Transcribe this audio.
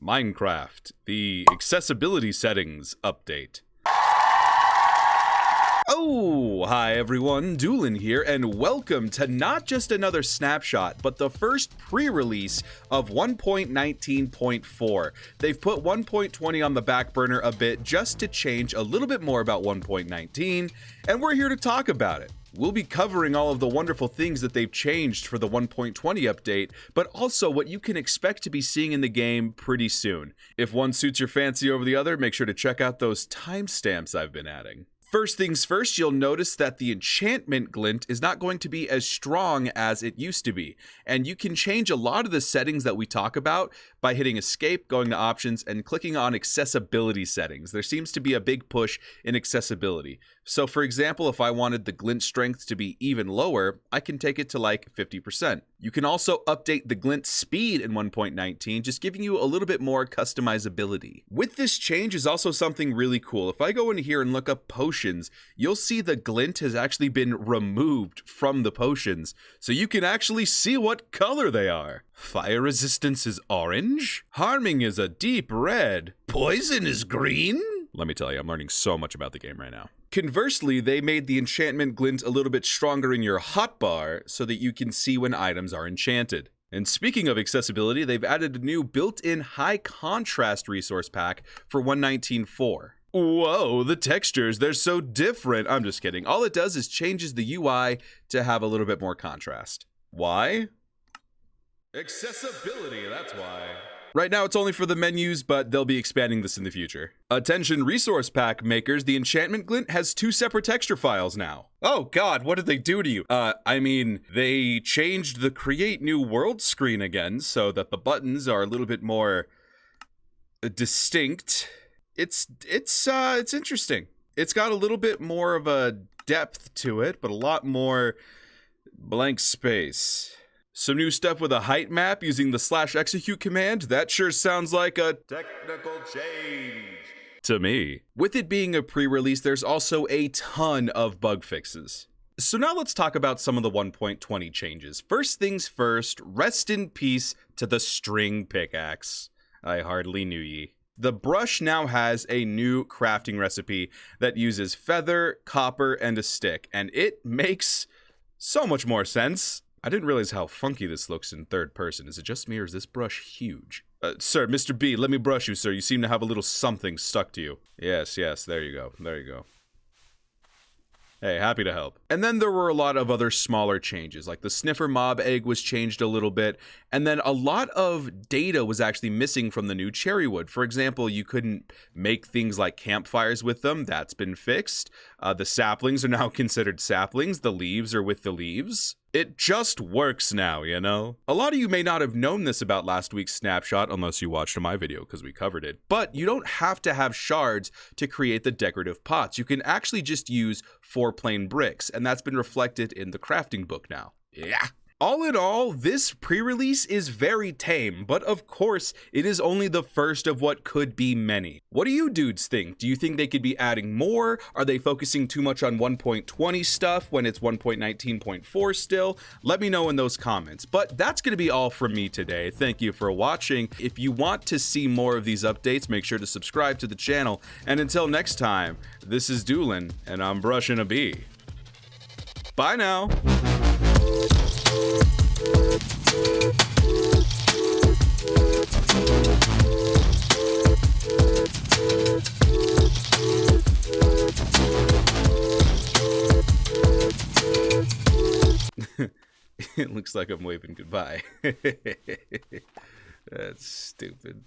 Minecraft, the accessibility settings update. Oh, hi everyone, Dewlan here, and welcome to not just another snapshot, but the first pre-release of 1.19.4. They've put 1.20 on the back burner a bit just to change a little bit more about 1.19, and we're here to talk about it. We'll be covering all of the wonderful things that they've changed for the 1.20 update, but also what you can expect to be seeing in the game pretty soon. If one suits your fancy over the other, make sure to check out those timestamps I've been adding. First things first, you'll notice that the Enchantment Glint is not going to be as strong as it used to be, and you can change a lot of the settings that we talk about by hitting Escape, going to Options, and clicking on Accessibility Settings. There seems to be a big push in accessibility. So for example, if I wanted the glint strength to be even lower, I can take it to like 50%. You can also update the glint speed in 1.19, just giving you a little bit more customizability. With this change is also something really cool. If I go in here and look up potions, you'll see the glint has actually been removed from the potions, so you can actually see what color they are. Fire resistance is orange, harming is a deep red, poison is green. Let me tell you, I'm learning so much about the game right now. Conversely, they made the enchantment glint a little bit stronger in your hotbar so that you can see when items are enchanted. And speaking of accessibility, they've added a new built-in high contrast resource pack for 1.19.4. Whoa, the textures, they're so different. I'm just kidding. All it does is changes the UI to have a little bit more contrast. Why? Accessibility, that's why. Right now it's only for the menus, but they'll be expanding this in the future. Attention resource pack makers, the Enchantment Glint has 2 separate texture files now. Oh god, what did they do to you? I mean, they changed the create new world screen again so that the buttons are a little bit more distinct. It's interesting. It's got a little bit more of a depth to it, but a lot more blank space. Some new stuff with a height map using the /execute command. That sure sounds like a technical change to me. With it being a pre-release, there's also a ton of bug fixes. So now let's talk about some of the 1.20 changes. First things first, rest in peace to the string pickaxe. I hardly knew ye. The brush now has a new crafting recipe that uses feather, copper, and a stick, and it makes so much more sense. I didn't realize how funky this looks in third person. Is it just me or is this brush huge? Sir, Mr. B, let me brush you, sir. You seem to have a little something stuck to you. Yes, there you go. There you go. Hey, happy to help. And then there were a lot of other smaller changes, like the sniffer mob egg was changed a little bit, and then a lot of data was actually missing from the new cherry wood. For example, you couldn't make things like campfires with them. That's been fixed. The saplings are now considered saplings. The leaves are with the leaves. It just works now, you know? A lot of you may not have known this about last week's snapshot unless you watched my video because we covered it, but you don't have to have shards to create the decorative pots. You can actually just use 4 plain bricks, and that's been reflected in the crafting book now. Yeah. All in all, this pre-release is very tame, but of course, it is only the first of what could be many. What do you dudes think? Do you think they could be adding more? Are they focusing too much on 1.20 stuff when it's 1.19.4 still? Let me know in those comments. But that's going to be all from me today. Thank you for watching. If you want to see more of these updates, make sure to subscribe to the channel. And until next time, this is Dewlan, and I'm brushing a bee. Bye now. It looks like I'm waving goodbye. That's stupid.